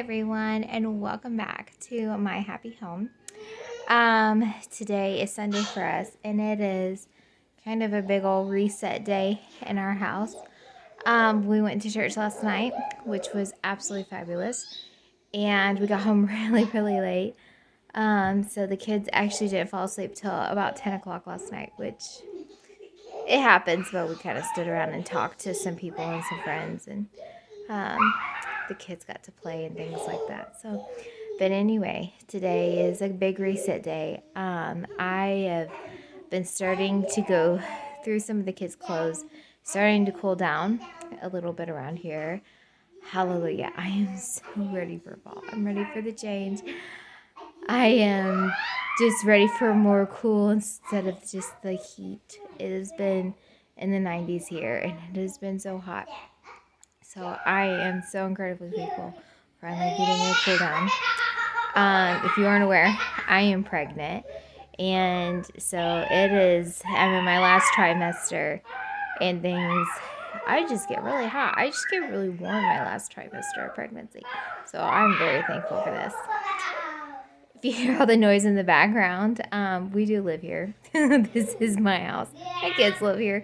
everyone, and welcome back to my happy home. Today is Sunday for us, and it is kind of a big old reset day in our house. We went to church last night, which was absolutely fabulous, and we got home really late. So the kids actually didn't fall asleep till about 10 o'clock last night, which it happens, but we kind of stood around and talked to some people and some friends, and um, the kids got to play and things like that. So, but anyway, today is a big reset day. I have been starting to go through some of the kids' clothes, starting to cool down a little bit around here. Hallelujah. I am so ready for fall. I'm ready for the change. I am just ready for more cool instead of just the heat. It has been in the 90s here, and it has been so hot. So I am so incredibly thankful for finally getting a cool down. If you aren't aware, I am pregnant, and so it is. I'm in my last trimester, and things. I just get really hot. I just get really warm my last trimester of pregnancy. So I'm very thankful for this. If you hear all the noise in the background, we do live here. This is my house. My kids live here.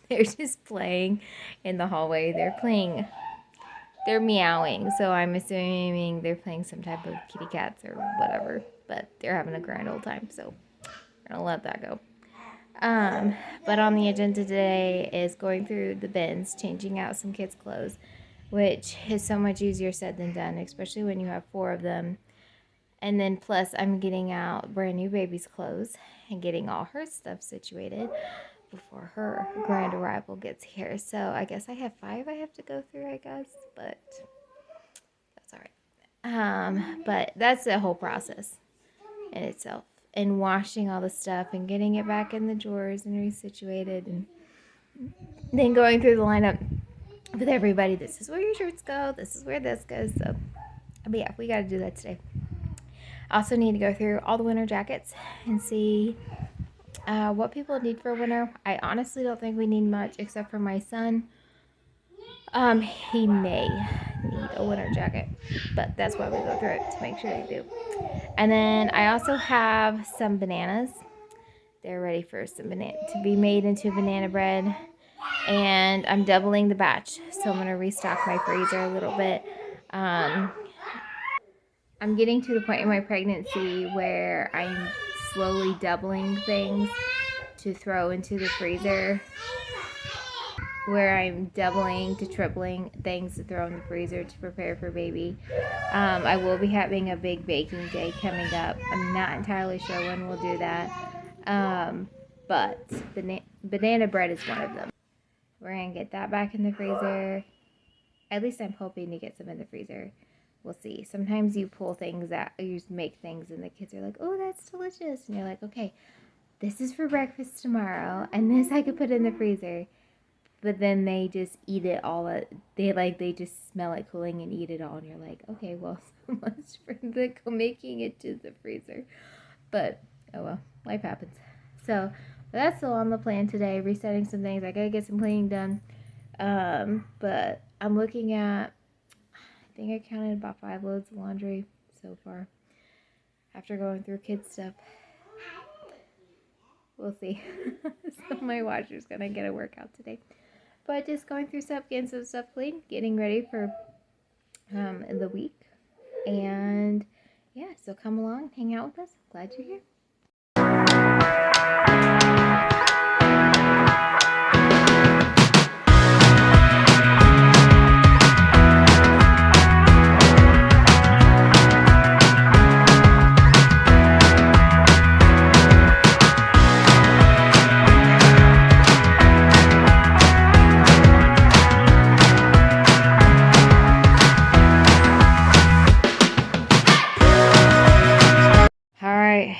They're just playing in the hallway. They're meowing, so I'm assuming they're playing some type of kitty cats or whatever, but they're having a grand old time, so we're gonna let that go. But on the agenda today is going through the bins, changing out some kids' clothes, which is so much easier said than done, especially when you have 4 of them. And then plus I'm getting out brand new baby's clothes and getting all her stuff situated before her grand arrival gets here. So I guess I have 5 I have to go through, I guess, but that's all right. But that's the whole process in itself, and washing all the stuff and getting it back in the drawers and resituated, and then going through the lineup with everybody. This is where your shirts go. This is where this goes. So, but yeah, we got to do that today. I also need to go through all the winter jackets and see what people need for winter. I honestly don't think we need much except for my son. He may need a winter jacket, but that's why we go through it, to make sure they do. And then I also have some bananas. They're ready for some banana to be made into banana bread, and I'm doubling the batch, so I'm gonna restock my freezer a little bit. I'm getting to the point in my pregnancy where I'm slowly doubling things to throw into the freezer, where I'm doubling to tripling things to throw in the freezer to prepare for baby. I will be having a big baking day coming up. I'm not entirely sure when we'll do that, but banana bread is one of them. We're going to get that back in the freezer. At least I'm hoping to get some in the freezer. We'll see. Sometimes you pull things out, you make things, and the kids are like, oh, that's delicious. And you're like, okay, this is for breakfast tomorrow, and this I could put in the freezer. But then they just eat it all. They just smell it cooling and eat it all. And you're like, okay, well, so much for making it to the freezer. But, oh well, life happens. So, that's still on the plan today. Resetting some things. I gotta get some cleaning done. But I'm looking at, I think I counted about 5 loads of laundry so far. After going through kids' stuff. We'll see. So my washer's gonna get a workout today. But just going through stuff, getting some stuff clean, getting ready for the week. And yeah, so come along, hang out with us. Glad you're here.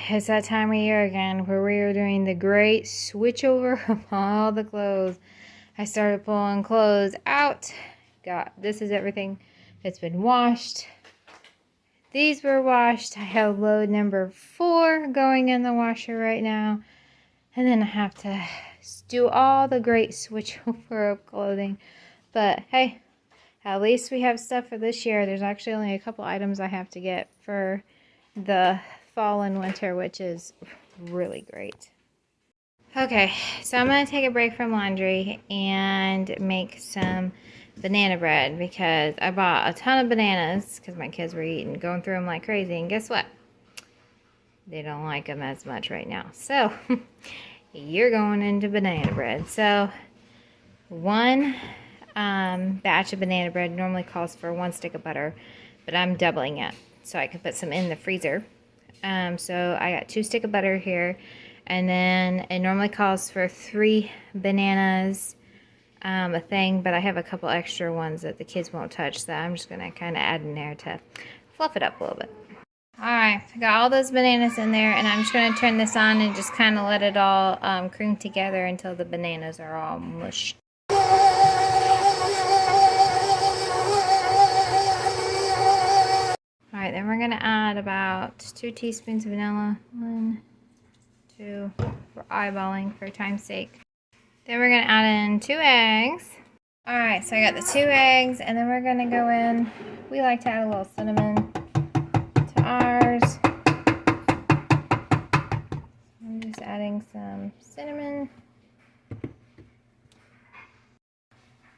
It's that time of year again where we are doing the great switch over of all the clothes. I started pulling clothes out. This is everything that's been washed. These were washed. I have load number 4 going in the washer right now. And then I have to do all the great switch over of clothing. But hey, At least we have stuff for this year. There's actually only a couple items I have to get for the fall and winter, which is really great. Okay, so I'm going to take a break from laundry and make some banana bread because I bought a ton of bananas because my kids were going through them like crazy. And guess what? They don't like them as much right now. So you're going into banana bread. So one batch of banana bread normally calls for 1 stick of butter, but I'm doubling it so I can put some in the freezer. So I got 2 sticks of butter here, and then it normally calls for 3 bananas a thing, but I have a couple extra ones that the kids won't touch, so I'm just gonna kind of add in there to fluff it up a little bit. Alright, I got all those bananas in there, and I'm just going to turn this on and just kind of let it all cream together until the bananas are all mushed. Alright, then we're going to add about 2 teaspoons of vanilla. 1, 2, we're eyeballing for time's sake. Then we're going to add in 2 eggs. Alright, so I got the 2 eggs, and then we're going to go in, we like to add a little cinnamon to ours. I'm just adding some cinnamon.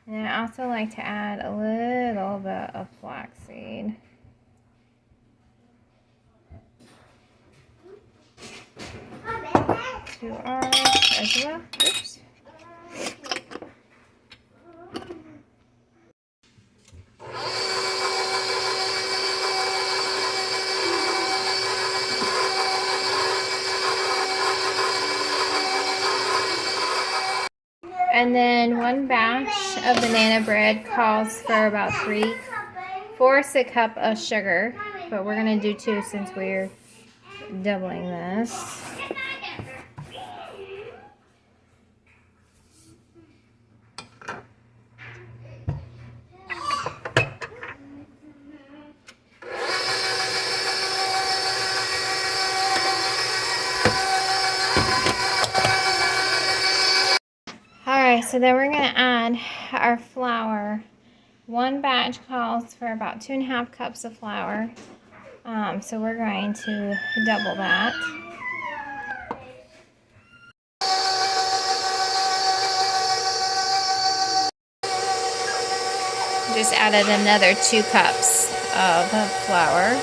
And I also like to add a little bit of flaxseed. To ours as well. Oops. And then 1 batch of banana bread calls for about 3/4 a cup of sugar, but we're going to do 2 since we're doubling this. Alright, so then we're going to add our flour. 1 batch calls for about 2.5 cups of flour. So we're going to double that. Just added another 2 cups of flour.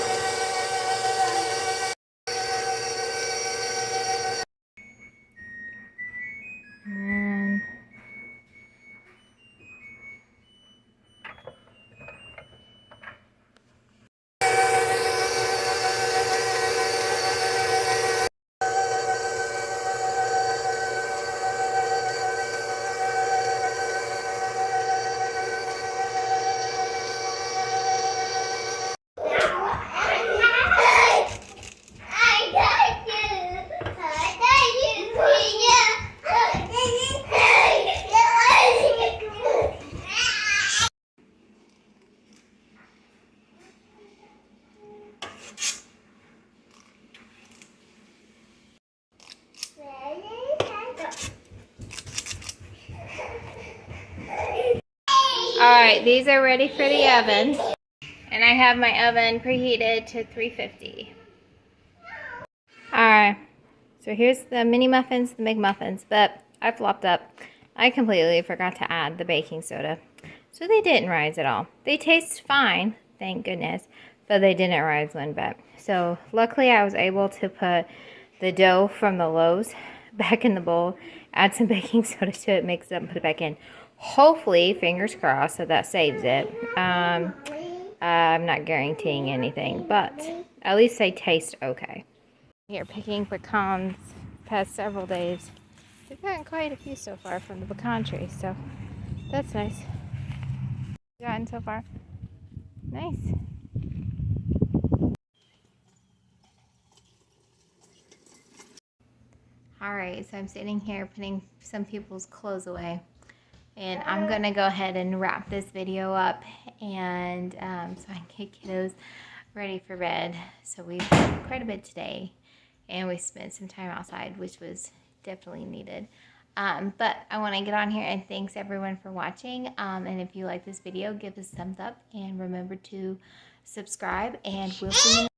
And alright, these are ready for the oven. And I have my oven preheated to 350. Alright, so here's the mini muffins, the big muffins, but I flopped up. I completely forgot to add the baking soda. So they didn't rise at all. They taste fine, thank goodness, but they didn't rise one bit. So luckily I was able to put the dough from the loaves back in the bowl, add some baking soda to it, mix it up, and put it back in. Hopefully, fingers crossed, that that saves it. I'm not guaranteeing anything, but at least they taste okay. Here picking pecans past several days. We've gotten quite a few so far from the pecan tree, so that's nice. Gotten so far. Nice. Alright, so I'm sitting here putting some people's clothes away. And I'm going to go ahead and wrap this video up and so I can get kiddos ready for bed. So we've done quite a bit today and we spent some time outside, which was definitely needed. But I want to get on here and thanks everyone for watching. And if you like this video, give us a thumbs up and remember to subscribe, and we'll see you